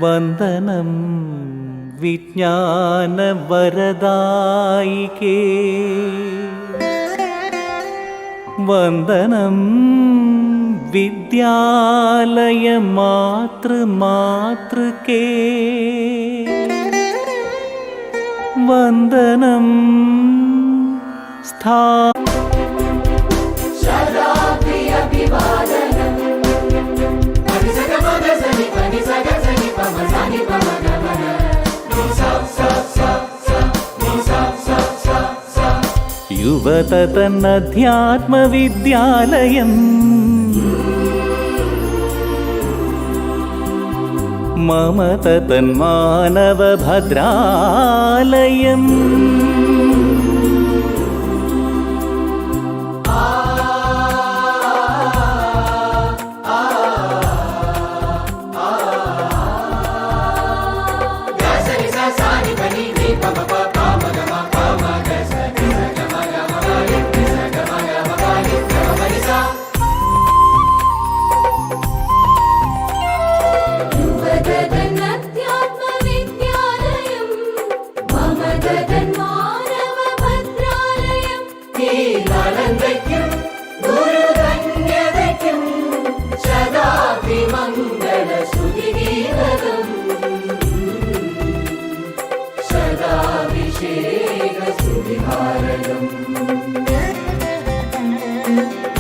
വന്ദനം വിജ്ഞാനവരദായികേ, വന്ദനം വിദ്യാലയ മാതൃമാതൃകേ, വന്ദനം സ്ഥാ യുവതതന്നധ്യാത്മവിദ്യാലയം, മമതന്മാനവഭദ്രാലയം,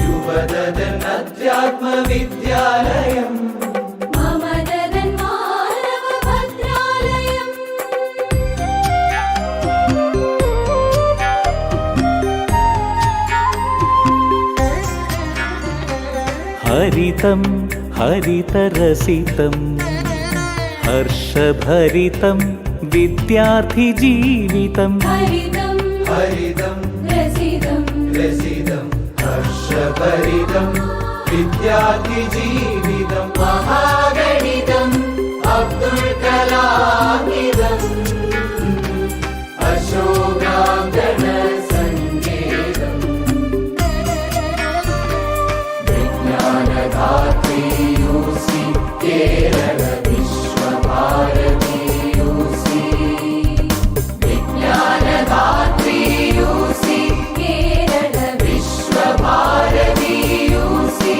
യുവതതന്നധ്യാത്മവിദ്യാലയം, മമതന്മാനവഭദ്രാലയം. ഹരിതം ഹരിതരസിതം ഹർഷഭരിതം വിദ്യാർത്ഥി ജീവിതം, ഹരിതം ഹരിതം രസിതം രസിതം ഹർഷഭരിതം വിദ്യാർത്ഥി ജീവിതം, മഹാഗണിതം അബ്ദുൽ കലാമിതം അശോകാങ്കണ സങ്കേതം, വിജ്ഞാനധാത്രീ യൂസി കേരള വിശ്വഭാരതി യൂസി, വിജ്ഞാനധാത്രീ യൂസി കേരള വിശ്വഭാരതി യൂസി,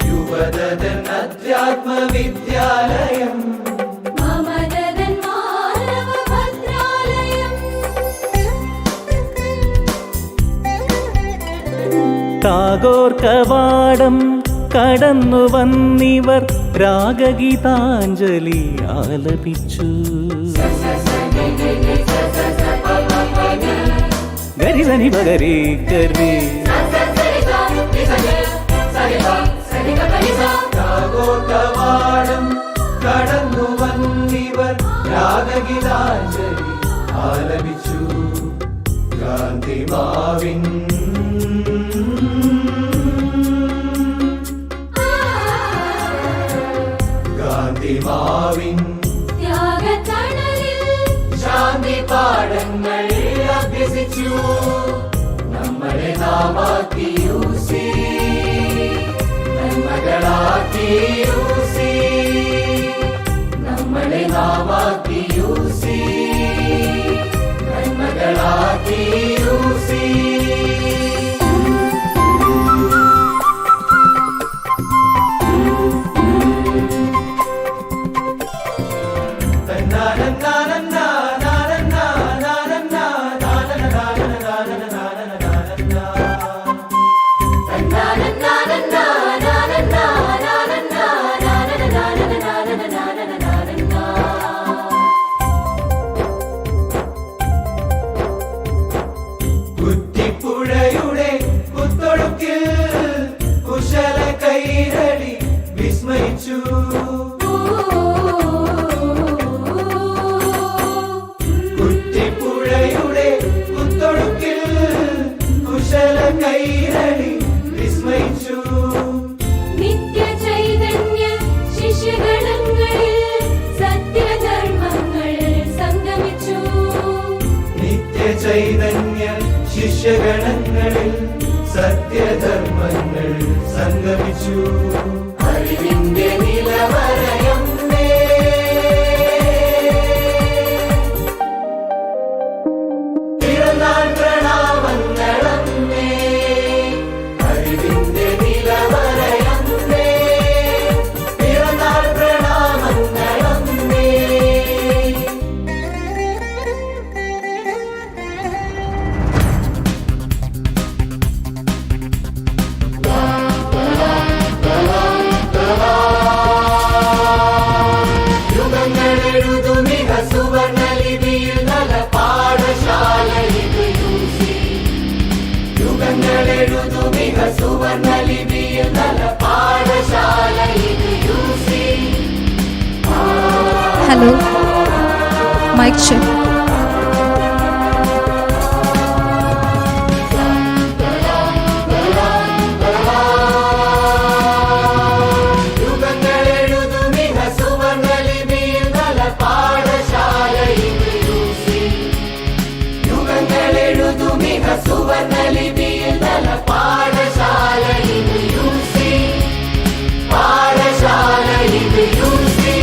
യുവതതന്നധ്യാത്മവിദ്യാലയം, മമതന്മാനവഭദ്രാലയം. ടാഗോർ കവാടം കടന്നു വന്നിവർ രാഗഗീതാഞ്ജലി ആലപിച്ചു. ഗരിസനി പകരി കരി ടാഗോർ കവാടം കടന്നു വന്നിവർ രാഗഗീതാഞ്ജലി ആലപിച്ചു. ഗാന്ധിമാവിൻ ഗാന്ധിമാവിൻ ത്യാഗത്തണലിൽ ശാന്തി പാഠങ്ങൾ അഭ്യസിച്ചു. നമ്മളെ നാമാക്കി യൂസി, നന്മകളാക്കി യൂസി, നമ്മളെ നാമാക്കി യൂസി, നന്മകളാക്കി യൂസി. കുറ്റിപ്പുഴയുടെ കുത്തൊഴുക്കിൽ കുശല കൈരളി വിസ്മയിച്ചു. കുറ്റിപ്പുഴയുടെ കുത്തൊഴുക്കിൽ കുശല സത്യധർമ്മങ്ങൾ സംഗമിച്ചു. അറിവിന്റെ നിലവറയമ്മേ, പിറന്നാൾ പ്രണാമങ്ങളമ്മേ. അറിവിന്റെ നിലവറയമ്മേ, പിറന്നാൾ പ്രണാമങ്ങളമ്മേ. യുഗങ്ങളെഴുതുമിക സുവർണലിപിയിൽ നല്ല പാഠശാല ഇത് യൂസി. യുഗങ്ങളെഴുതുമിക സുവർണലിപിയിൽ നല്ല പാഠശാല ഇത് യൂസി. Hello, mic check. യുഗങ്ങളെഴുതുമിക സുവർണലിപിയിൽ നല്ല പാഠശാല ഇത് യൂസി. യുഗങ്ങളെഴുതുമിക സുവർണലിപിയിൽ നല്ല പാഠശാല ഇത് യൂസി. പാഠശാല ഇത് യൂസി.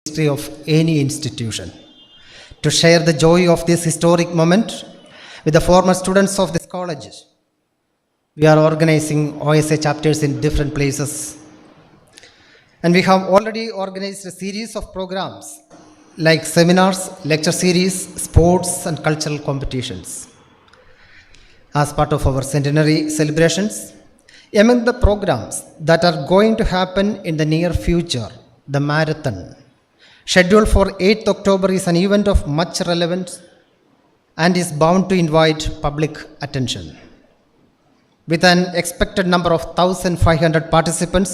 History of any institution. To share the joy of this historic moment with the former students of this college, we are organizing OSA chapters in different places. And we have already organized a series of programs like seminars, lecture series, sports and cultural competitions. As part of our centenary celebrations, among the programs that are going to happen in the near future, the marathon, scheduled for 8th October, is an event of much relevance and is bound to invite public attention. With an expected number of 1,500 participants,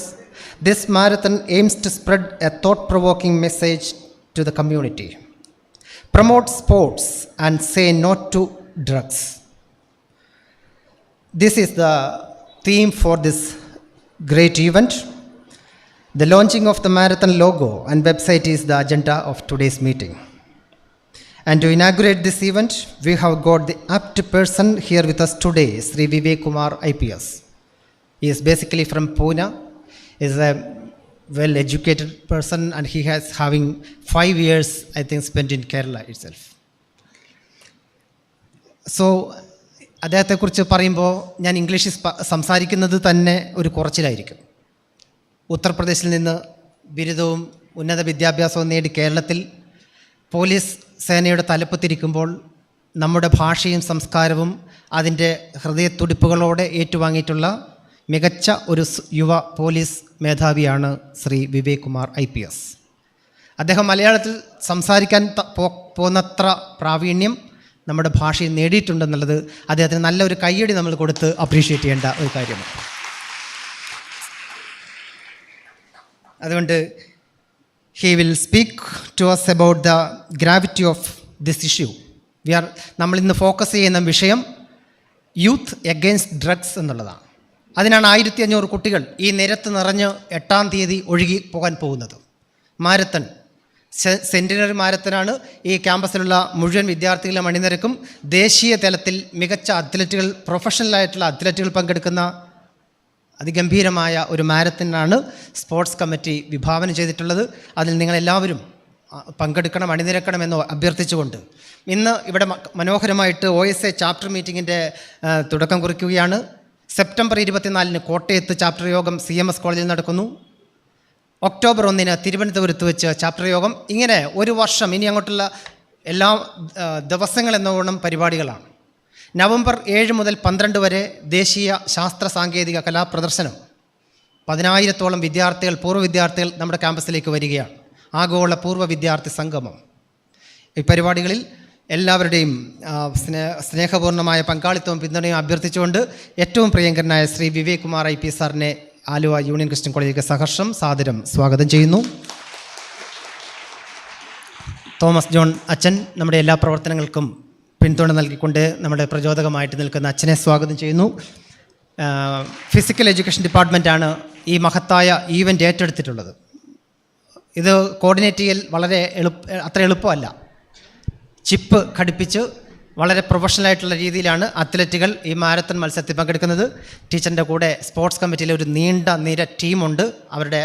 this marathon aims to spread a thought-provoking message to the community. Promote sports and say no to drugs. This is the theme for this great event. The launching of the marathon logo and website is the agenda of today's meeting. And to inaugurate this event, we have got the apt person here with us today, Shri Vivek Kumar IPS. He is basically from Pune, is a well-educated person, and he has having 5 years, I think, spent in Kerala itself. So, അദ്ദേഹത്തെക്കുറിച്ച് പറയുമ്പോൾ ഞാൻ ഇംഗ്ലീഷിൽ സംസാരിക്കുന്നത് തന്നെ ഒരു കുറച്ചിലായിരിക്കും. ഉത്തർപ്രദേശിൽ നിന്ന് ബിരുദവും ഉന്നത വിദ്യാഭ്യാസവും നേടി കേരളത്തിൽ പോലീസ് സേനയുടെ തലപ്പത്തിരിക്കുമ്പോൾ നമ്മുടെ ഭാഷയും സംസ്കാരവും അതിൻ്റെ ഹൃദയത്തുടിപ്പുകളോടെ ഏറ്റുവാങ്ങിയിട്ടുള്ള മികച്ച ഒരു യുവ പോലീസ് മേധാവിയാണ് ശ്രീ വിവേക് കുമാർ IPS. അദ്ദേഹം മലയാളത്തിൽ സംസാരിക്കാൻ പോന്നത്ര പ്രാവീണ്യം നമ്മുടെ ഭാഷയിൽ നേടിയിട്ടുണ്ടെന്നുള്ളത് അദ്ദേഹത്തിന് നല്ലൊരു കയ്യടി നമ്മൾ കൊടുത്ത് അപ്രീഷിയേറ്റ് ചെയ്യേണ്ട ഒരു കാര്യമാണ്. അതുകൊണ്ട് he will speak to us about the gravity of this issue. നമ്മളിന്ന് ഫോക്കസ് ചെയ്യുന്ന വിഷയം യൂത്ത് എഗെയിൻസ്റ്റ് ഡ്രഗ്സ് എന്നുള്ളതാണ്. അതിനാണ് 1500 കുട്ടികൾ ഈ നിരത്ത് നിറഞ്ഞ് 8-ാം തീയതി ഒഴുകി പോകാൻ പോകുന്നത്. മാരത്തൺ, സെൻറ്റിനറി മാരത്തനാണ്. ഈ ക്യാമ്പസിലുള്ള മുഴുവൻ വിദ്യാർത്ഥികളെ അണിനിരക്കും. ദേശീയ തലത്തിൽ മികച്ച അത്ലറ്റുകൾ, പ്രൊഫഷണലായിട്ടുള്ള അത്ലറ്റുകൾ പങ്കെടുക്കുന്ന അതിഗംഭീരമായ ഒരു മാരത്തനാണ് സ്പോർട്സ് കമ്മിറ്റി വിഭാവനം ചെയ്തിട്ടുള്ളത്. അതിൽ നിങ്ങളെല്ലാവരും പങ്കെടുക്കണം, അണിനിരക്കണമെന്ന് അഭ്യർത്ഥിച്ചുകൊണ്ട് ഇന്ന് ഇവിടെ മനോഹരമായിട്ട് OSA ചാപ്റ്റർ മീറ്റിങ്ങിൻ്റെ തുടക്കം കുറിക്കുകയാണ്. സെപ്റ്റംബർ 24-ന് കോട്ടയത്ത് ചാപ്റ്റർ യോഗം CMS കോളേജിൽ നടക്കുന്നു. ഒക്ടോബർ 1-ന് തിരുവനന്തപുരത്ത് വെച്ച് ചാപ്റ്റർ യോഗം. ഇങ്ങനെ ഒരു വർഷം ഇനി അങ്ങോട്ടുള്ള എല്ലാ ദിവസങ്ങളെന്നോണം പരിപാടികളാണ്. നവംബർ 7 മുതൽ 12 വരെ ദേശീയ ശാസ്ത്ര സാങ്കേതിക കലാപ്രദർശനം. 10,000-ഓളം വിദ്യാർത്ഥികൾ, പൂർവ്വ വിദ്യാർത്ഥികൾ നമ്മുടെ ക്യാമ്പസിലേക്ക് വരികയാണ്. ആഗോള പൂർവ്വ വിദ്യാർത്ഥി സംഗമം. ഈ പരിപാടികളിൽ എല്ലാവരുടെയും സ്നേഹപൂർണ്ണമായ പങ്കാളിത്തവും പിന്തുണയും അഭ്യർത്ഥിച്ചുകൊണ്ട് ഏറ്റവും പ്രിയങ്കരനായ ശ്രീ വിവേക് കുമാർ IPS സാറിനെ ആലുവ യൂണിയൻ ക്രിസ്ത്യൻ കോളേജിലേക്ക് സഹർഷം സാദരം സ്വാഗതം ചെയ്യുന്നു. തോമസ് ജോൺ അച്ഛൻ നമ്മുടെ എല്ലാ പ്രവർത്തനങ്ങൾക്കും പിന്തുണ നൽകിക്കൊണ്ട് നമ്മുടെ പ്രചോദകമായിട്ട് നിൽക്കുന്ന അച്ഛനെ സ്വാഗതം ചെയ്യുന്നു. ഫിസിക്കൽ എഡ്യൂക്കേഷൻ ഡിപ്പാർട്ട്മെൻറ്റാണ് ഈ മഹത്തായ ഈവൻ്റ് ഏറ്റെടുത്തിട്ടുള്ളത്. ഇത് കോർഡിനേറ്റ് ചെയ്യൽ വളരെ അത്ര എളുപ്പമല്ല. ചിപ്പ് ഘടിപ്പിച്ച് വളരെ പ്രൊഫഷണലായിട്ടുള്ള രീതിയിലാണ് അത്ലറ്റുകൾ ഈ മാരത്തൺ മത്സരത്തിൽ പങ്കെടുക്കുന്നത്. ടീച്ചറിൻ്റെ കൂടെ സ്പോർട്സ് കമ്മിറ്റിയിലെ ഒരു നീണ്ട നിര ടീമുണ്ട്. അവരുടെ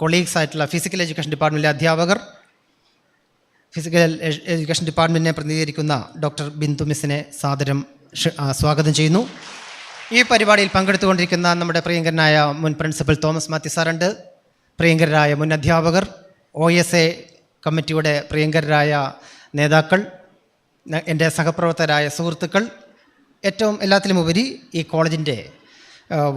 കൊളീഗ്സ് ആയിട്ടുള്ള ഫിസിക്കൽ എഡ്യൂക്കേഷൻ ഡിപ്പാർട്ട്മെൻറ്റിലെ അധ്യാപകർ, ഫിസിക്കൽ എഡ്യൂക്കേഷൻ ഡിപ്പാർട്ട്മെൻറ്റിനെ പ്രതിനിധീകരിക്കുന്ന ഡോക്ടർ ബിന്ദു മിസ്സിനെ സാദരം സ്വാഗതം ചെയ്യുന്നു. ഈ പരിപാടിയിൽ പങ്കെടുത്തുകൊണ്ടിരിക്കുന്ന നമ്മുടെ പ്രിയങ്കരനായ മുൻ പ്രിൻസിപ്പൽ തോമസ് മാത്യു സാറുണ്ട്, പ്രിയങ്കരായ മുൻ അധ്യാപകർ, OSA കമ്മിറ്റിയുടെ പ്രിയങ്കരായ നേതാക്കൾ, എൻ്റെ സഹപ്രവർത്തകരായ സുഹൃത്തുക്കൾ, ഏറ്റവും എല്ലാത്തിലുമുപരി ഈ കോളേജിൻ്റെ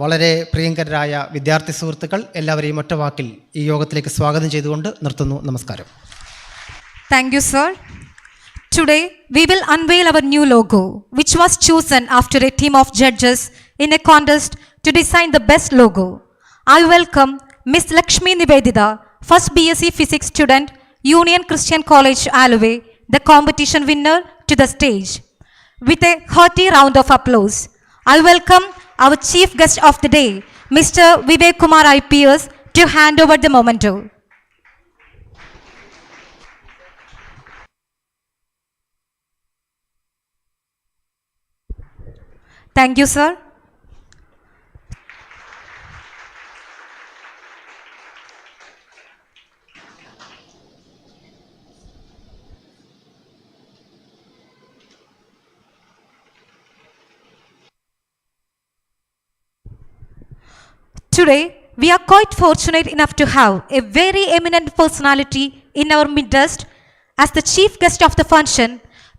വളരെ പ്രിയങ്കരായ വിദ്യാർത്ഥി സുഹൃത്തുക്കൾ, എല്ലാവരെയും ഒറ്റവാക്കിൽ ഈ യോഗത്തിലേക്ക് സ്വാഗതം ചെയ്തുകൊണ്ട് നിർത്തുന്നു. നമസ്കാരം. Thank you, sir. Today, we will unveil our new logo, which was chosen after a team of judges in a contest to design the best logo. I welcome Miss Lakshmi Nivedita, first BSc Physics student, Union Christian College, Aluva, the competition winner, to the stage. With a hearty round of applause, I welcome our chief guest of the day, Mr. Vivek Kumar IPS, to hand over the memento. Thank you, sir. Today, we are quite fortunate enough to have a very eminent personality in our midst as the chief guest of the function,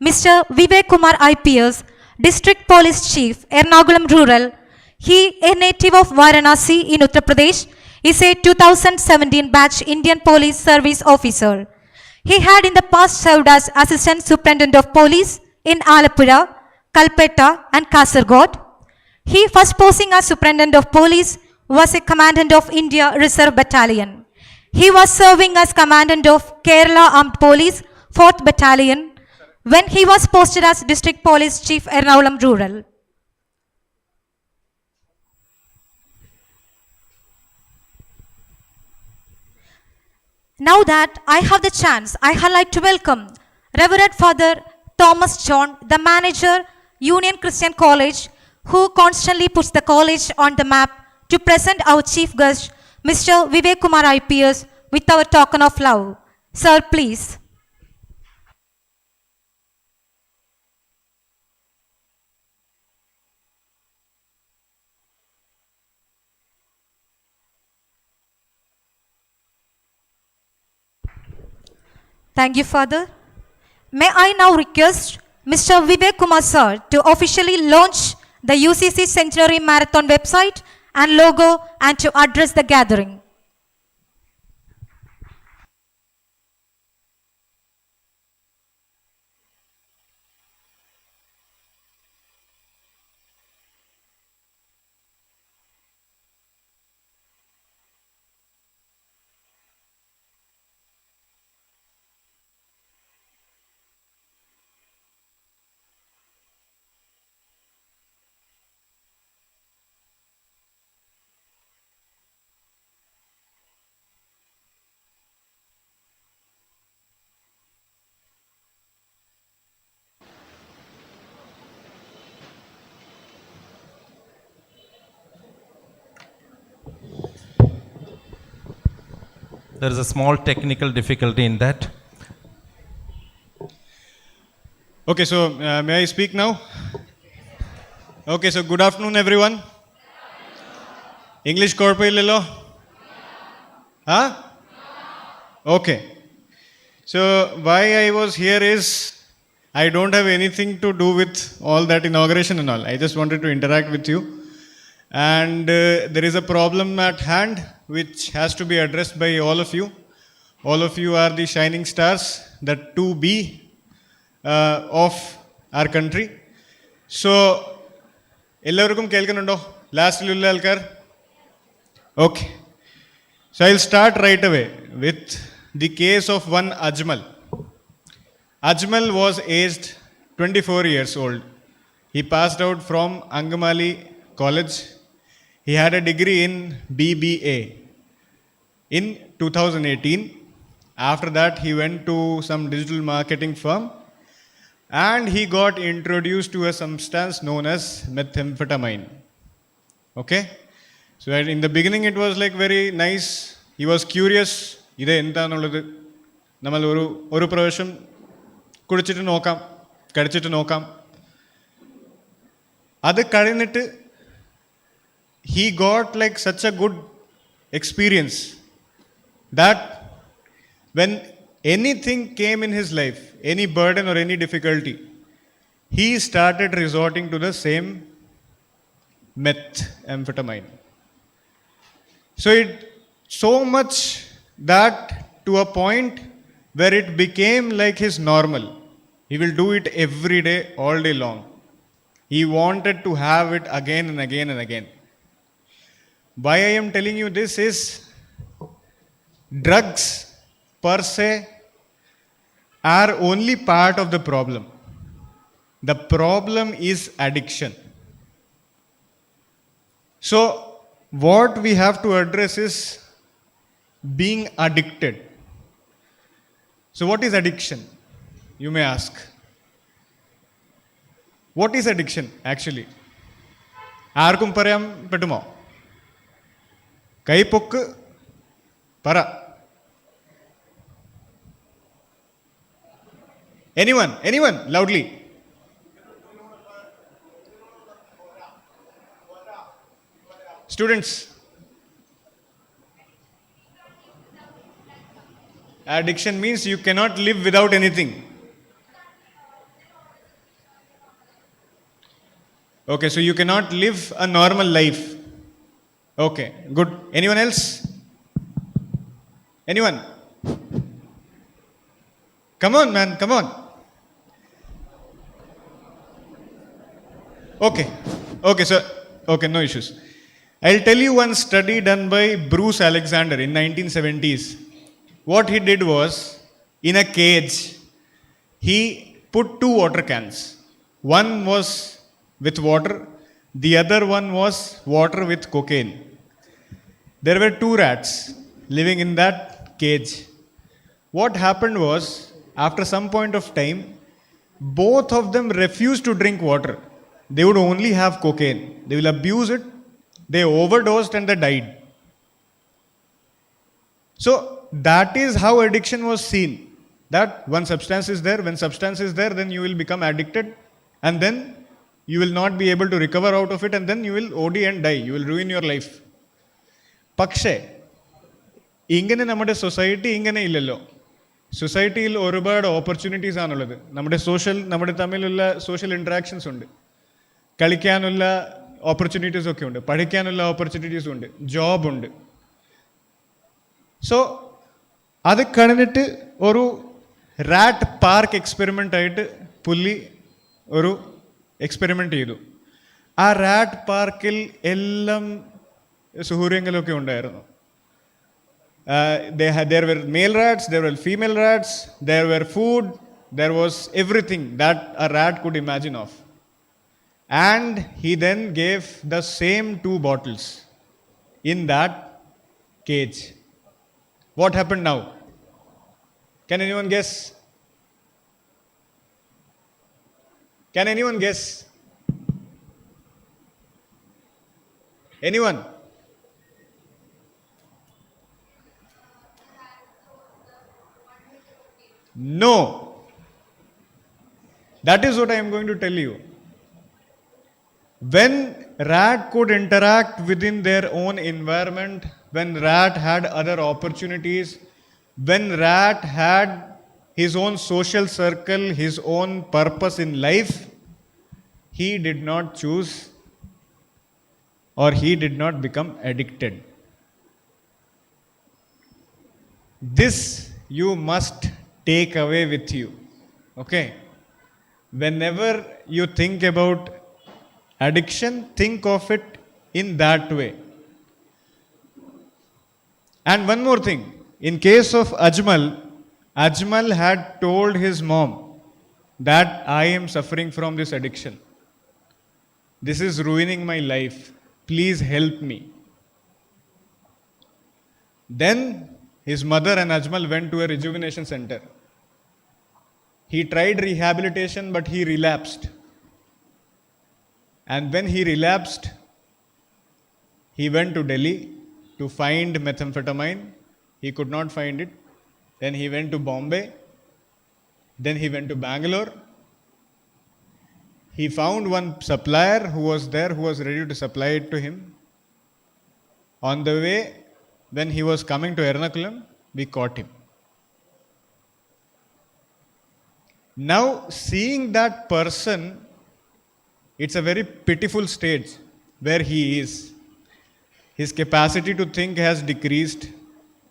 Mr. Vivek Kumar IPS, District Police Chief, Ernakulam Rural. He, a native of Varanasi in Uttar Pradesh, is a 2017 batch Indian Police Service Officer. He had in the past served as Assistant Superintendent of Police in Alapura, Kalpetta and Kasargod. He first posting as Superintendent of Police was a Commandant of India Reserve Battalion. He was serving as Commandant of Kerala Armed Police 4th Battalion when he was posted as District Police Chief Ernakulam Rural. Now that I have the chance, I would like to welcome Reverend Father Thomas John, the manager, Union Christian College, who constantly puts the college on the map, to present our chief guest, Mr. Vivek Kumar IPS, with our token of love. Sir, please. Thank you, Father. May I now request Mr. Vivek Kumar Sir to officially launch the UCC Centenary Marathon website and logo and to address the gathering. There is a small technical difficulty in that. Okay, so may I speak now? Okay, so good afternoon, everyone. English corporal? Huh? Okay. So why I was here is I don't have anything to do with all that inauguration and all. I just wanted to interact with you. And there is a problem at hand which has to be addressed by all of you. All of you are the shining stars, the 2B of our country. So, എല്ലാവർക്കും കേൾക്കുന്നുണ്ടോ? ലാസ്റ്റിലുള്ള ആൾക്കാർ? Okay. So I'll start right away with the case of one Ajmal. Ajmal was aged 24 years old. He passed out from Angamali College. He had a degree in BBA in 2018. After that, he went to some digital marketing firm and he got introduced to a substance known as methamphetamine. Okay? So in the beginning, it was like very nice. He was curious. ഇത് എന്താണെന്നുള്ളത് നമ്മൾ ഒരു പ്രാവശ്യം കുടിച്ചിട്ട് നോക്കാം, കടിച്ചിട്ട് നോക്കാം. അത് കഴിഞ്ഞിട്ട് he got like such a good experience that when anything came in his life, any burden or any difficulty, he started resorting to the same methamphetamine. So it so much that to a point where it became like his normal. He will do it every day, all day long. He wanted to have it again and again and again. Why I am telling you this is drugs per se are only part of the problem. The problem is addiction. So what we have to address is being addicted. So what is addiction? You may ask. What is addiction actually? ആർക്കും പറയാൻ പറ്റുമോ? കൈപ്പൊക്ക് പറ. Anyone, loudly. Students. Addiction means you cannot live without anything. Okay, so you cannot live a normal life. Okay, good. Anyone else? Anyone? Come on, man, come on. Okay, so Okay, no issues. I'll tell you one study done by Bruce Alexander in 1970s. What he did was, in a cage, he put two water cans. One was with water, the other one was water with cocaine. There were two rats living in that cage. What happened was, after some point of time, both of them refused to drink water. They would only have cocaine. They will abuse it. They overdosed and they died. So that is how addiction was seen. That one substance is there. When substance is there, then you will become addicted, and then you will not be able to recover out of it, and then you will OD and die. You will ruin your life. പക്ഷേ ഇങ്ങനെ നമ്മുടെ society ഇങ്ങനെ ഇല്ലല്ലോ. സൊസൈറ്റിയിൽ ഒരുപാട് opportunities ആണുള്ളത്. നമ്മുടെ തമ്മിലുള്ള സോഷ്യൽ ഇൻട്രാക്ഷൻസ് ഉണ്ട്, കളിക്കാനുള്ള ഓപ്പർച്യൂണിറ്റീസ് ഒക്കെ ഉണ്ട്, പഠിക്കാനുള്ള ഓപ്പർച്യൂണിറ്റീസും ഉണ്ട്, ജോബ് ഉണ്ട്. സോ അത് കഴിഞ്ഞിട്ട് ഒരു റാറ്റ് പാർക്ക് എക്സ്പെരിമെൻ്റ് ആയിട്ട് പുള്ളി ഒരു എക്സ്പെരിമെൻ്റ് ചെയ്തു. ആ റാറ്റ് പാർക്കിൽ എല്ലാം സൗകര്യങ്ങളൊക്കെ ഉണ്ടായിരുന്നു. There were male rats, there were female rats, there were food, there was everything that a rat could imagine of. And he then gave the same two bottles in that cage. What happened now? Can anyone guess? Can anyone guess? Anyone? No. That is what I am going to tell you. When rat could interact within their own environment, when rat had other opportunities, when rat had his own social circle, his own purpose in life, he did not choose, or he did not become addicted. This you must take away with you. Okay? Whenever you think about addiction, think of it in that way. And one more thing. In case of Ajmal had told his mom that I am suffering from this addiction. This is ruining my life. Please help me. Then his mother and Ajmal went to a rejuvenation center. He tried rehabilitation, but he relapsed. And when he relapsed, he went to Delhi to find methamphetamine. He could not find it. Then he went to Bombay. Then he went to Bangalore. He found one supplier who was there, who was ready to supply it to him. On the way, when he was coming to Ernakulam, we caught him. Now, seeing that person, it's a very pitiful stage where he is. His capacity to think has decreased.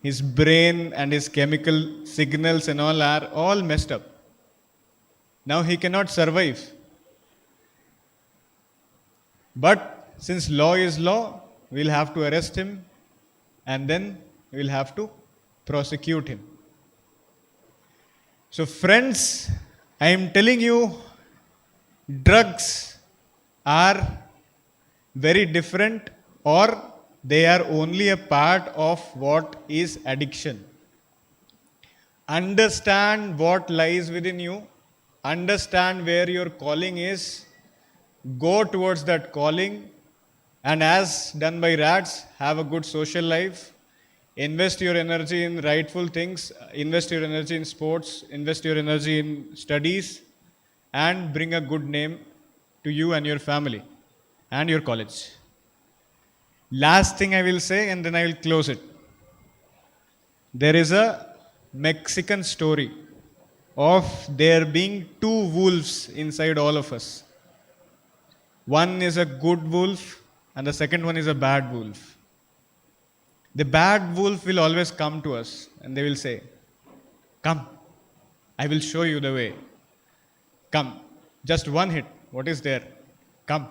His brain and his chemical signals and all are all messed up. Now he cannot survive. But since law is law, we'll have to arrest him, and then we'll have to prosecute him. So friends, I am telling you, drugs are very different, or they are only a part of what is addiction. Understand what lies within you. Understand where your calling is. Go towards that calling, and as done by rats, have a good social life. Invest your energy in rightful things. Invest your energy in sports. Invest your energy in studies, and bring a good name to you and your family and your college. Last thing I will say, and then I will close it. There is a Mexican story of there being two wolves inside all of us. One is a good wolf, and the second one is a bad wolf. The bad wolf will always come to us, and they will say, "Come, I will show you the way. Come, just one hit. What is there? Come."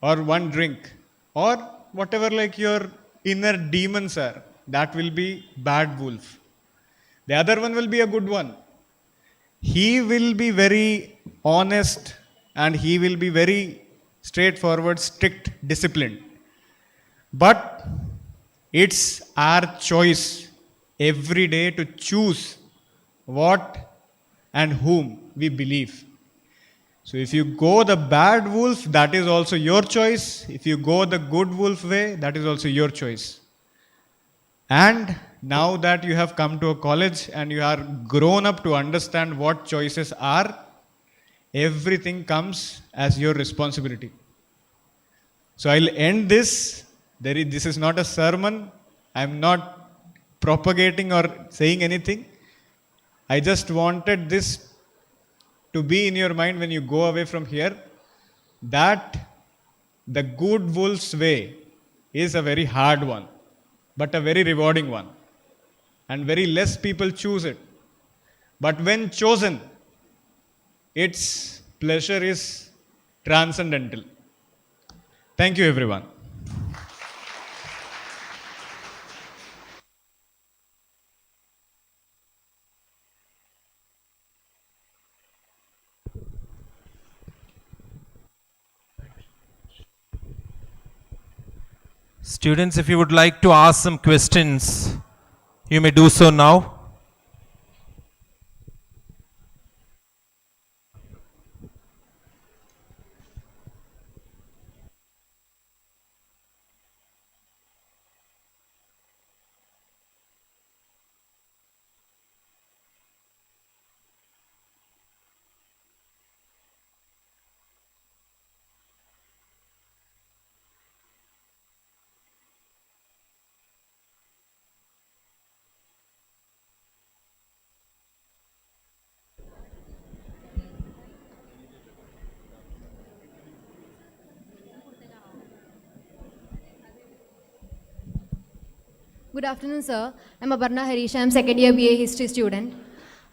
or one drink, or whatever like your inner demons are, that will be bad wolf. The other one will be a good one. He will be very honest and he will be very straightforward, strict, disciplined. But it's our choice every day to choose what and whom we believe. So if you go the bad wolf, that is also your choice. If you go the good wolf way, that is also your choice. And now that you have come to a college and you are grown up to understand what choices are, everything comes as your responsibility. So I'll end this. This is not a sermon. I'm not propagating or saying anything. I just wanted this to be in your mind when you go away from here, that the good wolf's way is a very hard one, but a very rewarding one. And very less people choose it. But when chosen, its pleasure is transcendental. Thank you, everyone. Students, if you would like to ask some questions, you may do so now. Good afternoon, sir. I'm Aparna Harish. I'm second year BA history student.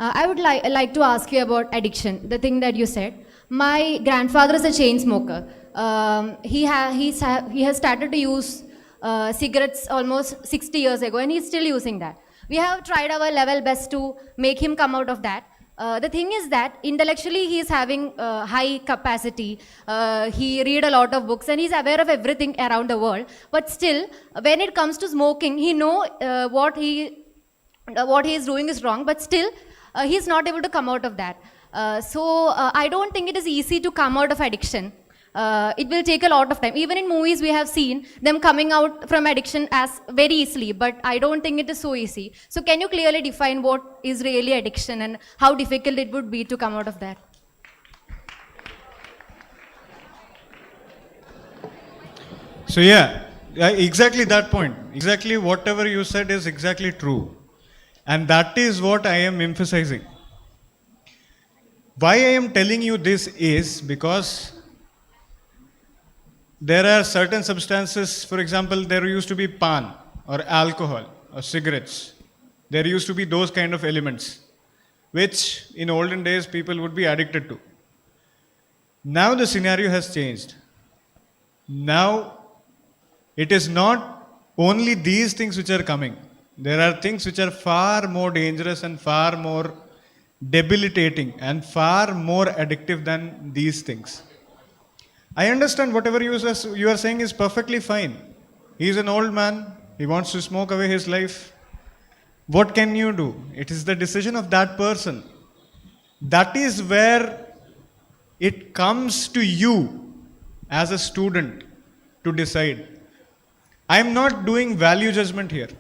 I would like to ask you about addiction, the thing that you said. My grandfather is a chain smoker. He has started to use cigarettes almost 60 years ago, and he's still using that. We have tried our level best to make him come out of that. The thing is that intellectually he is having high capacity. He read a lot of books and he's aware of everything around the world. But still, when it comes to smoking, he know what he is doing is wrong. But still, he's not able to come out of that. So I don't think it is easy to come out of addiction. It will take a lot of time. Even in movies, we have seen them coming out from addiction as very easily, but I don't think it is so easy. So can you clearly define what is really addiction and how difficult it would be to come out of that? So yeah, exactly that point. Exactly whatever you said is exactly true. And that is what I am emphasizing. Why I am telling you this is because there are certain substances, for example, there used to be pan or alcohol or cigarettes. There used to be those kind of elements, which in olden days people would be addicted to. Now the scenario has changed. Now it is not only these things which are coming. There are things which are far more dangerous and far more debilitating and far more addictive than these things. I understand whatever you are saying is perfectly fine. He is an old man. He wants to smoke away his life. What can you do? It is the decision of that person. That is where it comes to you as a student to decide. I am not doing value judgment here.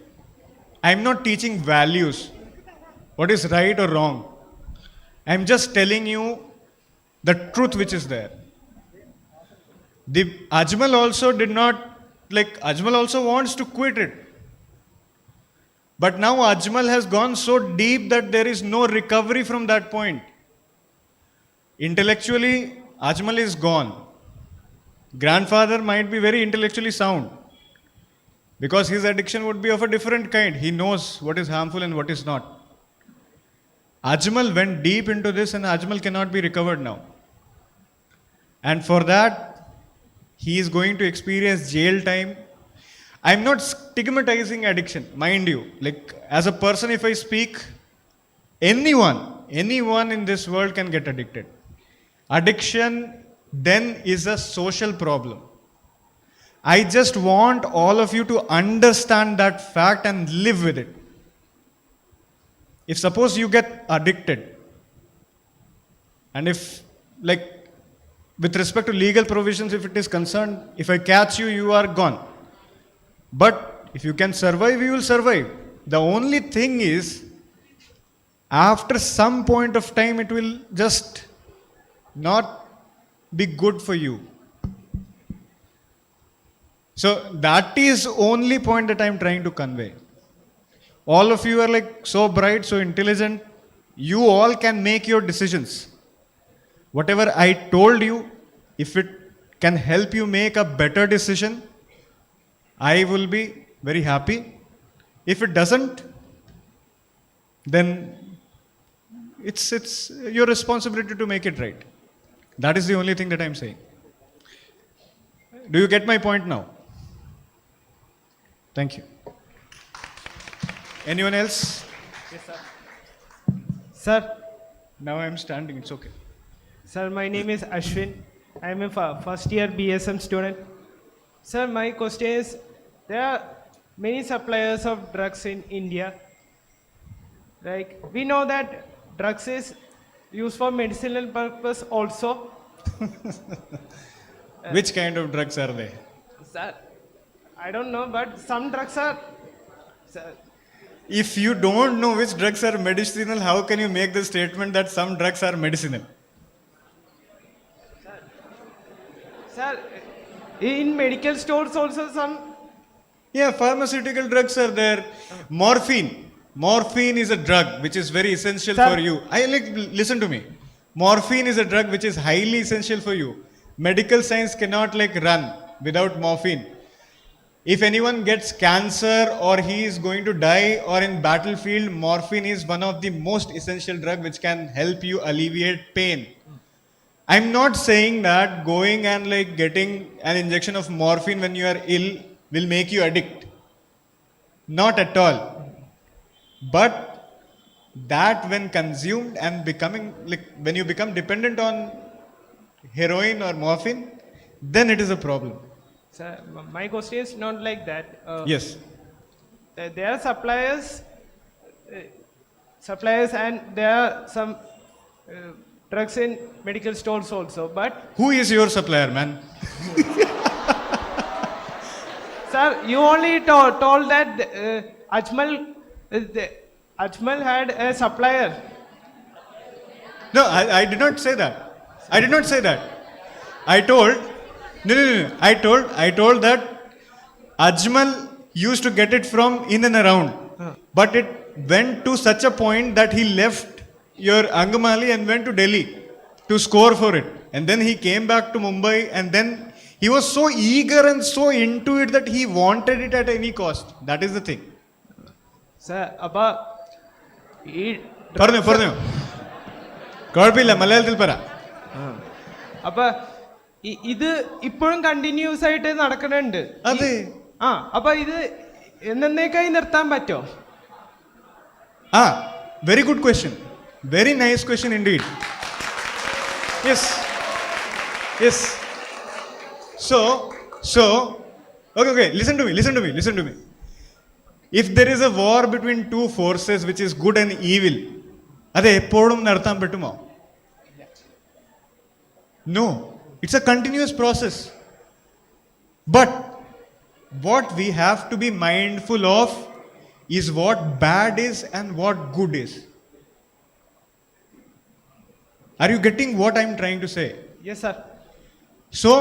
I am not teaching values, what is right or wrong. I am just telling you the truth which is there. The Ajmal also Ajmal also wants to quit it. But now Ajmal has gone so deep that there is no recovery from that point. Intellectually, Ajmal is gone. Grandfather might be very intellectually sound, because his addiction would be of a different kind. He knows what is harmful and what is not. Ajmal went deep into this and Ajmal cannot be recovered now. And for that, he is going to experience jail time. I'm not stigmatizing addiction, mind you. Like, as a person, if I speak, anyone in this world can get addicted. Addiction then is a social problem. I just want all of you to understand that fact and live with it. If suppose you get addicted, and if, like, with respect to legal provisions, if it is concerned, if I catch you, you are gone. But if you can survive, you will survive. The only thing is, after some point of time, it will just not be good for you. So that is only point that I am trying to convey. All of you are like so bright, so intelligent. You all can make your decisions. Whatever I told you, if it can help you make a better decision, I will be very happy. If it doesn't, then it's your responsibility to make it right. That is the only thing that I'm saying. Do you get my point now? Thank you. Anyone else? Yes, sir. Sir, Now I'm standing, it's okay. sir, my name is Ashwin. I am a first year BSM student. Sir, my question is, there are many suppliers of drugs in India. Like, we know that drugs is used for medicinal purpose also. Which kind of drugs are they? Sir, I don't know, but some drugs are... Sir, If you don't know which drugs are medicinal, how can you make the statement that some drugs are medicinal? sir, in medical stores also some... Yeah, pharmaceutical drugs are there. Morphine. Morphine is a drug which is very essential Sir. for you. Listen to me. Morphine is a drug which is highly essential for you. Medical science cannot run without morphine. If anyone gets cancer or he is going to die or in battlefield, morphine is one of the most essential drug which can help you alleviate pain. I'm not saying that going and getting an injection of morphine when you are ill will make you addict. Not at all. But that when consumed and becoming, when you become dependent on heroin or morphine, then it is a problem. Sir, my question is not like that. Yes. There are suppliers and there are some drugs in medical stores also, but... Who is your supplier, man? Sir, you only told that Ajmal had a supplier. No, I did not say that. I did not say that. I told... No. I told that Ajmal used to get it from in and around. But it went to such a point that he left your Angamali and went to Delhi to score for it. And then he came back to Mumbai and then he was so eager and so into it that he wanted it at any cost. That is the thing. Sir, about... പറഞ്ഞു കുഴപ്പമില്ല മലയാളത്തിൽ പറ അപ്പൊ ഇത് ഇപ്പോഴും continuous ആയിട്ട് നടക്കുന്നുണ്ട്. അതെ. അപ്പൊ ഇത് എന്നേക്കായി നിർത്താൻ പറ്റോ? Very good question. Very nice question indeed. Yes. So, okay, listen to me. If there is a war between two forces which is good and evil, അത് എപ്പോഴും നടത്താൻ പറ്റുമോ? No, it's a continuous process. But what we have to be mindful of is what bad is and what good is. Are you getting what I'm trying to say? Yes, sir. So,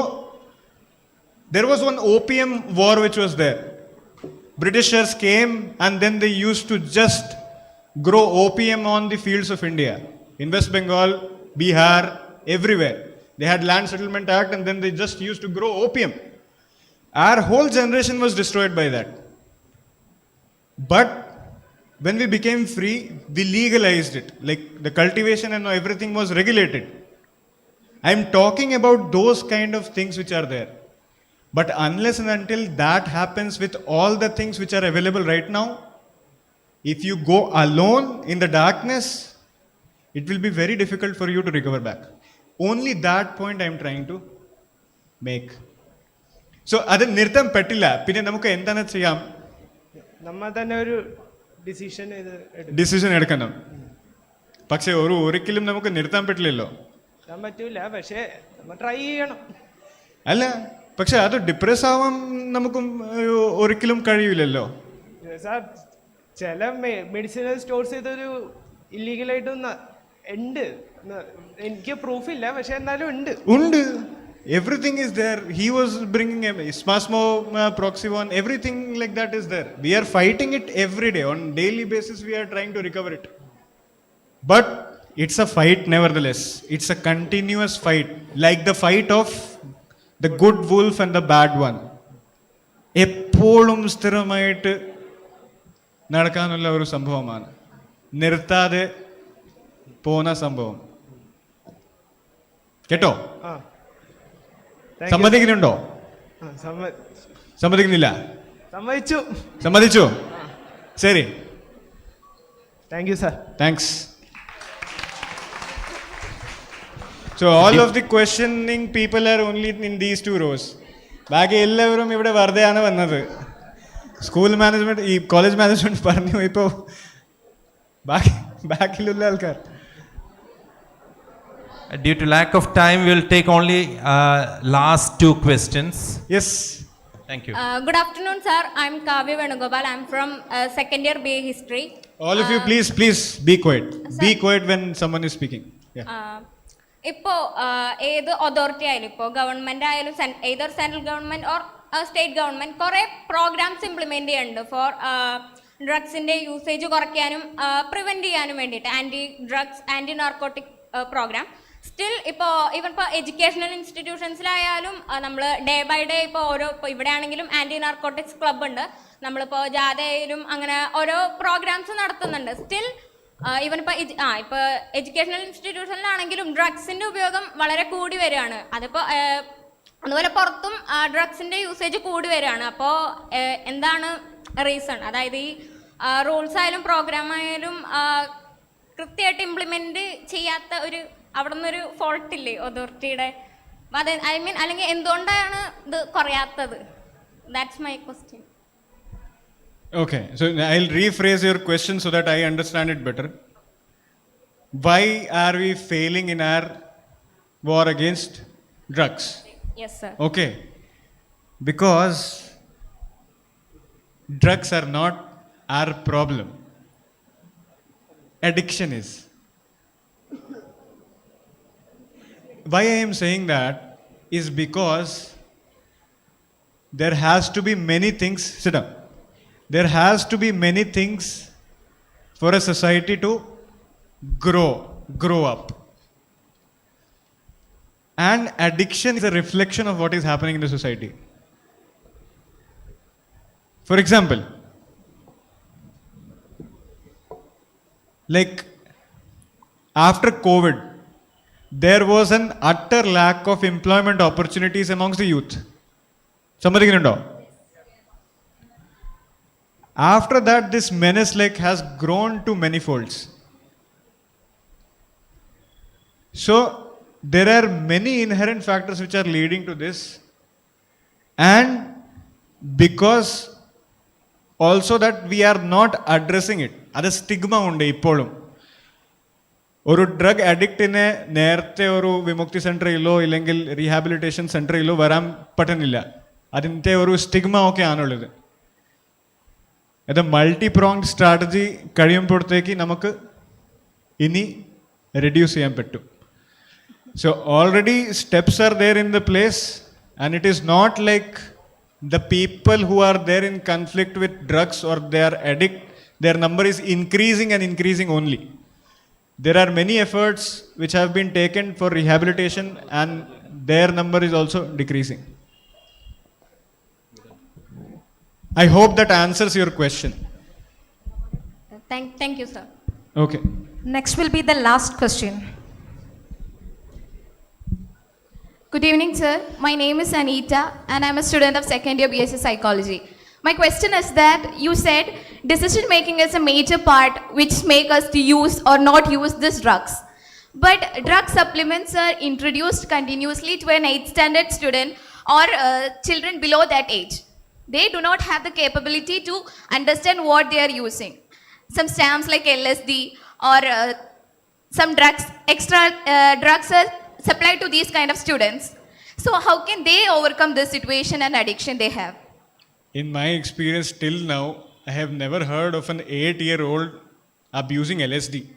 there was one opium war which was there. Britishers came and then they used to just grow opium on the fields of India. In West Bengal, Bihar, everywhere. They had Land Settlement Act and then they just used to grow opium. Our whole generation was destroyed by that. But when we became free, we legalized it. Like the cultivation and everything was regulated. I'm talking about those kind of things which are there. But unless and until that happens with all the things which are available right now, if you go alone in the darkness, it will be very difficult for you to recover back. Only that point I am trying to make. So അത് നിർത്താൻ പറ്റില്ല. പിന്നെ നമുക്ക് എന്താണ് ചെയ്യാം? നമ്മ തന്നെ ഒരു ഡിസിഷൻ എടുക്കണം. പക്ഷെ ഒരിക്കലും നമുക്ക് നിർത്താൻ പറ്റില്ലല്ലോ. പറ്റൂല, പക്ഷേ നമ്മൾ ട്രൈ ചെയ്യണം. അല്ല, പക്ഷെ അത് ഡിപ്രസ് ആവാൻ നമുക്കും ഒരിക്കലും കഴിയില്ലല്ലോ. ചില മെഡിസിനൽ സ്റ്റോർസ് ഇതൊരു ഇല്ലീഗലായിട്ടും ഉണ്ട്. എനിക്ക് പ്രൂഫ് ഇല്ല, പക്ഷെ എന്നാലും ഉണ്ട്. Everything is there. He was bringing a Spasmo, Proxivon, everything like that is there. We are fighting it every day. On daily basis we are trying to recover it. But it's a fight nevertheless. It's a continuous fight. Like the fight of the good wolf and the bad one. എപ്പോഴും സ്ഥിരമായിട്ട് നടക്കാനുള്ള ഒരു സംഭവമാണ്. നിർത്താതെ പോന്ന സംഭവം. കേട്ടോ? സമ്മതിക്കുന്നുണ്ടോ? സമ്മതിക്കുന്നില്ല? സമ്മതിച്ചു. ശരി. Thank you sir. Thanks. So all of the questioning people are only in these two rows. ബാക്കി എല്ലാവരും ഇവിടെ വെറുതെയാണ് വന്നത്. സ്കൂൾ മാനേജ്മെന്റ്, ഈ കോളേജ് മാനേജ്മെന്റ് പറഞ്ഞു. ഇപ്പോൾ ബാക്കിയുള്ള ആൾക്കാർ. Due to lack of time, we will take only last two questions. Yes. Thank you. Good afternoon, sir. I'm Kavya Venugopal. I'm from second year BA History. All of you, please be quiet. Be quiet when someone is speaking. Yeah. ഇപ്പോൾ ഏത് authority ആയാലും, ഇപ്പോൾ government ആയാലും, either central government or state government കുറേ programmes implement ചെയ്യുന്നുണ്ട് for ഡ്രഗ്സിൻ്റെ usage കുറയ്ക്കാനും prevent ചെയ്യാനും വേണ്ടിയിട്ട്. Anti drugs, anti narcotic programme. Still ഇപ്പോൾ ഇപ്പോൾ എഡ്യൂക്കേഷണൽ ഇൻസ്റ്റിറ്റ്യൂഷൻസിലായാലും നമ്മൾ ഡേ ബൈ ഡേ ഇപ്പോൾ ഇവിടെ ആണെങ്കിലും ആൻറ്റി നാർക്കോട്ടിക്സ് ക്ലബ്ബ് ഉണ്ട്. നമ്മളിപ്പോൾ ജാഥയിലും അങ്ങനെ ഓരോ പ്രോഗ്രാംസ് നടത്തുന്നുണ്ട്. സ്റ്റിൽ ഇപ്പോൾ എഡ്യൂക്കേഷണൽ ഇൻസ്റ്റിറ്റ്യൂഷനിലാണെങ്കിലും ഡ്രഗ്സിൻ്റെ ഉപയോഗം വളരെ കൂടി വരികയാണ്. അതുപോലെ പുറത്തും ഡ്രഗ്സിൻ്റെ യൂസേജ് കൂടി വരികയാണ്. അപ്പോൾ എന്താണ് റീസൺ? അതായത് ഈ റൂൾസ് ആയാലും പ്രോഗ്രാം ആയാലും കൃത്യമായിട്ട് ഇംപ്ലിമെൻറ്റ് ചെയ്യാത്ത അവിടെ നിന്നൊരു ഫോൾട്ട് ഇല്ലേ അതോറിറ്റിയുടെ? അല്ലെങ്കിൽ എന്തുകൊണ്ടാണ് ഇത് കുറയാത്തത്? That's my question. Okay, so I'll rephrase your question so that I understand it better. Why are we failing in our war against drugs? Yes, sir. Okay, because drugs are not our problem. Addiction is. Why I am saying that is because there has to be many things. Sit down. There has to be many things for a society to grow up. And addiction is a reflection of what is happening in the society. For example, like after COVID, there was an utter lack of employment opportunities amongst the youth. Somebody can know. After that, this menace has grown to many folds. So there are many inherent factors which are leading to this, and because also that we are not addressing it. That is stigma unde ippolum. ഒരു drug അഡിക്റ്റിനെ നേരത്തെ ഒരു വിമുക്തി സെൻ്ററിലോ ഇല്ലെങ്കിൽ rehabilitation സെൻ്ററിലോ വരാൻ പറ്റുന്നില്ല. അതിൻ്റെ ഒരു stigma ഒക്കെ ആണുള്ളത്. അത് മൾട്ടി പ്രോങ്ഡ് സ്ട്രാറ്റജി കഴിയുമ്പോഴത്തേക്ക് നമുക്ക് ഇനി റെഡ്യൂസ് ചെയ്യാൻ പറ്റും. So already steps are there in the place, and it is not like the people who are there in conflict with drugs or they are addict, their number is increasing and increasing only. There are many efforts which have been taken for rehabilitation, and their number is also decreasing. I hope that answers your question. Thank you, sir. Next will be the last question. Good evening, sir. My name is Anita, and I'm a student of second year BSc Psychology. My question is that you said decision making is a major part which make us to use or not use these drugs. But drug supplements are introduced continuously to an 8th standard student or children below that age. They do not have the capability to understand what they are using. Some stamps like LSD or some drugs, extra drugs are supplied to these kind of students. So how can they overcome this situation and addiction they have? In my experience till now, I have never heard of an 8-year-old abusing LSD.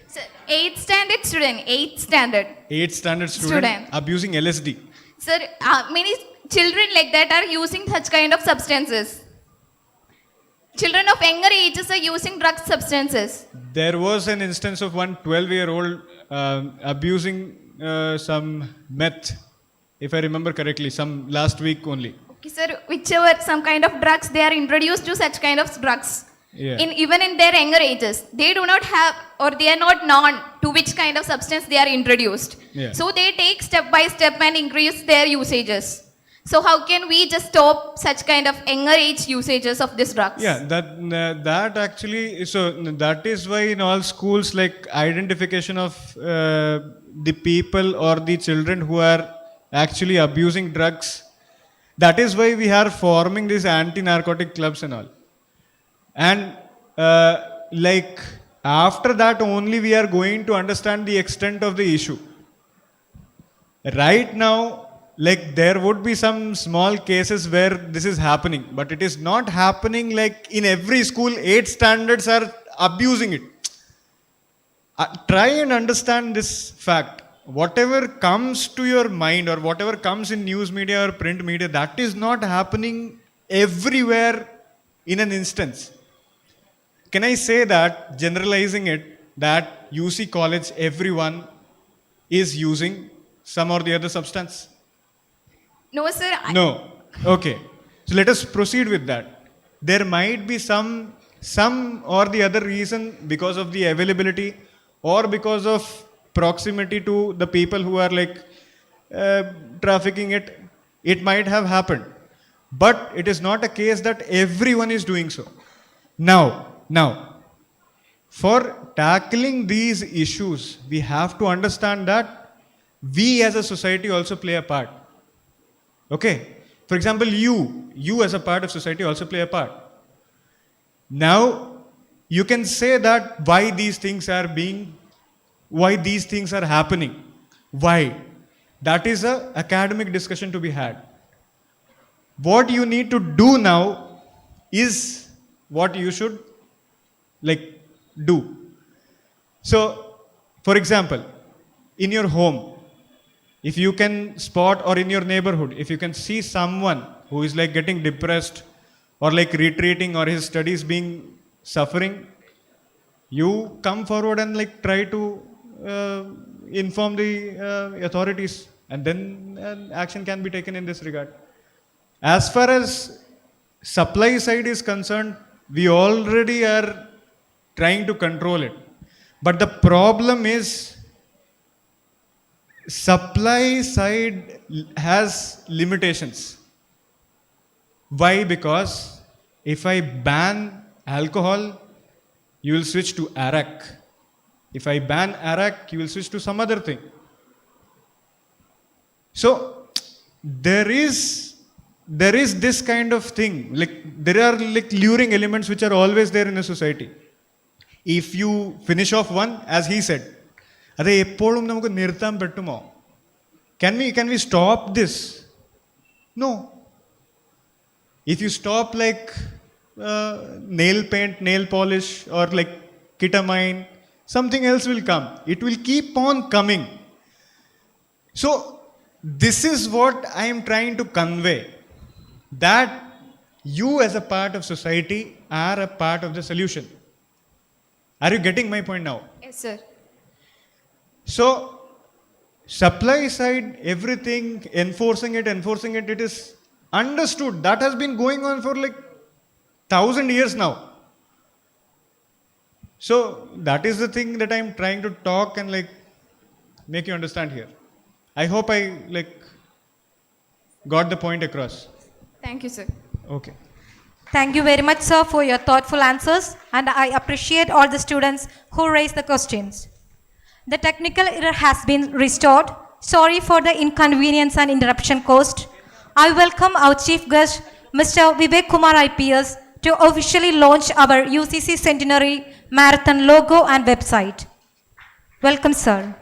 So 8th standard student, 8th standard. 8th standard student abusing LSD. Sir, many children like that are using such kind of substances. Children of younger ages are using drug substances. There was an instance of one 12-year-old abusing some meth, if I remember correctly, some last week only. Okay, sir, whichever some kind of drugs, they are introduced to such kind of drugs. Yeah. Even in their younger ages, they do not have or they are not known to which kind of substance they are introduced. Yeah. So they take step by step and increase their usages. So how can we just stop such kind of younger age usages of these drugs? Yeah, that actually, so that is why in all schools, like identification of the people or the children who are actually abusing drugs, that is why we are forming these anti-narcotic clubs and all. And like after that only we are going to understand the extent of the issue. Right now, like there would be some small cases where this is happening, but it is not happening like in every school 8 standards are abusing it. Try and understand this fact. Whatever comes to your mind or whatever comes in news media or print media, that is not happening everywhere in an instance. Can I say that, generalizing it, that UC college, everyone is using some or the other substance? No, sir. No. Okay. So let us proceed with that. There might be some or the other reason because of the availability or because of proximity to the people who are like trafficking it. It might have happened. But it is not a case that everyone is doing so. Now, for tackling these issues, we have to understand that we as a society also play a part. Okay? For example, you as a part of society also play a part. Now, you can say that why these things are happening. Why? That is an academic discussion to be had. What you need to do now is what you should do. So, for example, in your home, if you can spot, or in your neighborhood, if you can see someone who is like getting depressed or like retreating or his studies being suffering, you come forward and like try to inform the authorities, and then action can be taken in this regard. As far as supply side is concerned, we already are trying to control it. But the problem is supply side has limitations. Why? Because if I ban alcohol, you will switch to arak. If I ban arak, you will switch to some other thing. So there is this kind of thing. Like there are like luring elements which are always there in a society. If you finish off one, as he said, can we stop this? No. If you stop like nail paint, nail polish, or like ketamine, something else will come. It will keep on coming. So this is what I am trying to convey, that you as a part of society are a part of the solution. Are you getting my point now? Yes, sir. So, supply side, everything, enforcing it, it is understood. That has been going on for like 1,000 years now. So, that is the thing that I am trying to talk and like make you understand here. I hope I got the point across. Thank you, sir. Okay. Thank you very much, sir, for your thoughtful answers, and I appreciate all the students who raised the questions. The technical error has been restored. Sorry for the inconvenience and interruption caused. I welcome our chief guest, Mr. Vivek Kumar IPS, to officially launch our UCC Centenary Marathon logo and website. Welcome, sir.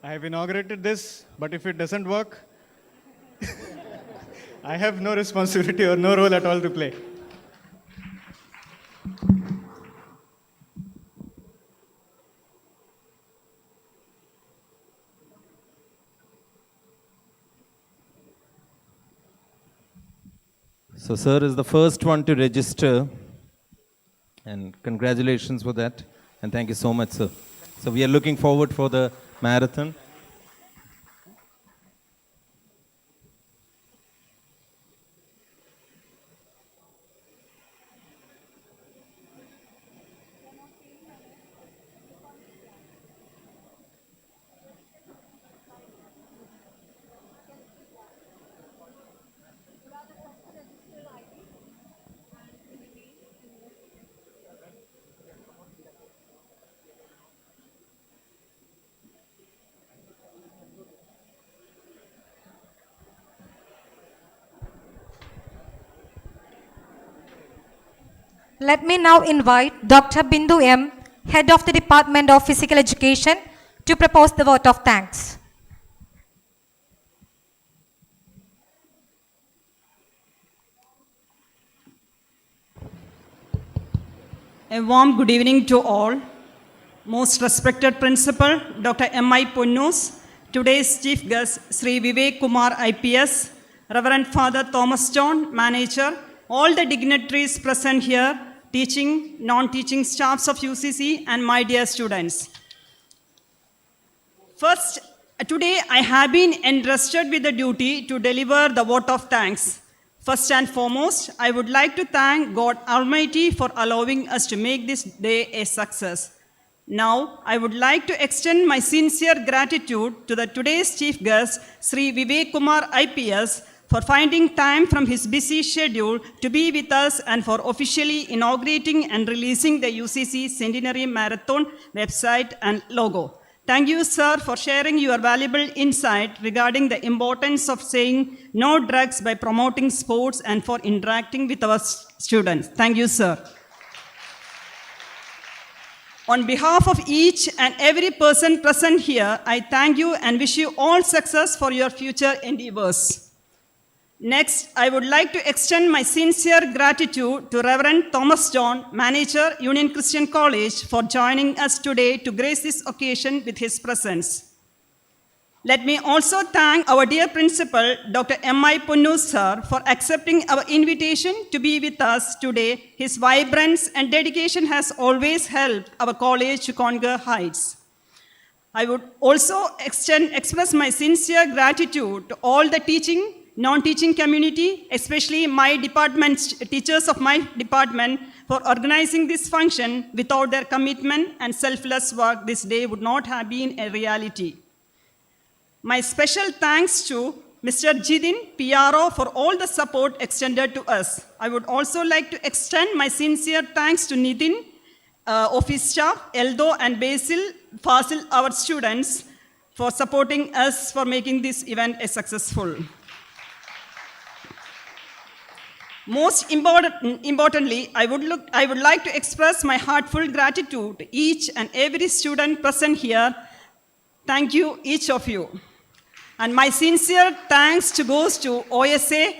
I have inaugurated this, but if it doesn't work, I have no responsibility or no role at all to play. So, sir is the first one to register, and congratulations for that, and thank you so much, sir. So, we are looking forward for the marathon. Let me now invite Dr. Bindu M., Head of the Department of Physical Education, to propose the vote of thanks. A warm good evening to all. Most respected Principal, Dr. M.I. Punnus, today's Chief Guest, Shri Vivek Kumar IPS, Reverend Father Thomas John, Manager, all the dignitaries present here, teaching, non-teaching staffs of UCC, and my dear students. First, today I have been entrusted with the duty to deliver the vote of thanks. First and foremost, I would like to thank God Almighty for allowing us to make this day a success. Now, I would like to extend my sincere gratitude to today's chief guest, Shri Vivek Kumar IPS, for finding time from his busy schedule to be with us and for officially inaugurating and releasing the UCC Centenary Marathon website and logo. Thank you, sir, for sharing your valuable insight regarding the importance of saying no drugs by promoting sports and for interacting with our students. Thank you, sir. On behalf of each and every person present here, I thank you and wish you all success for your future endeavors. Next, I would like to extend my sincere gratitude to Reverend Thomas John, Manager, Union Christian College, for joining us today to grace this occasion with his presence. Let me also thank our dear Principal, Dr. M.I. Punnu, sir, for accepting our invitation to be with us today. His vibrance and dedication has always helped our college to conquer heights. I would also express my sincere gratitude to all the teaching, non-teaching community, especially my department's teachers of my department, for organizing this function. Without their commitment and selfless work, this day would not have been a reality. My special thanks to Mr. Jidin, PRO, for all the support extended to us. I would also like to extend my sincere thanks to Nitin, office staff, Eldo and Basil, Fasil, our students, for supporting us for making this event a successful. Most importantly, I would like to express my heartfelt gratitude to each and every student present here. Thank you, each of you. And my sincere thanks goes to OSA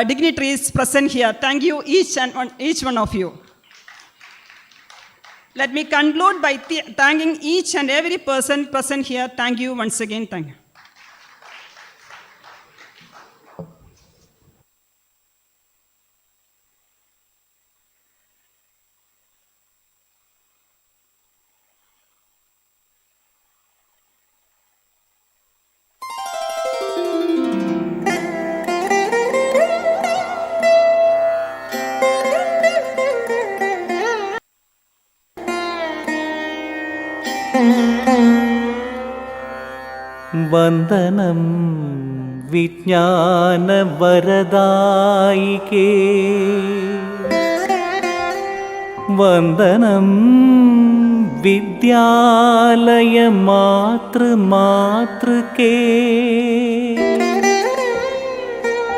dignitaries present here. Thank you, each one of you. Let me conclude by thanking each and every person present here. Thank you once again. Thank you. വന്ദനം വിജ്ഞാനവരദായികേ വന്ദനം വിദ്യാലയ മാതൃമാതൃകേ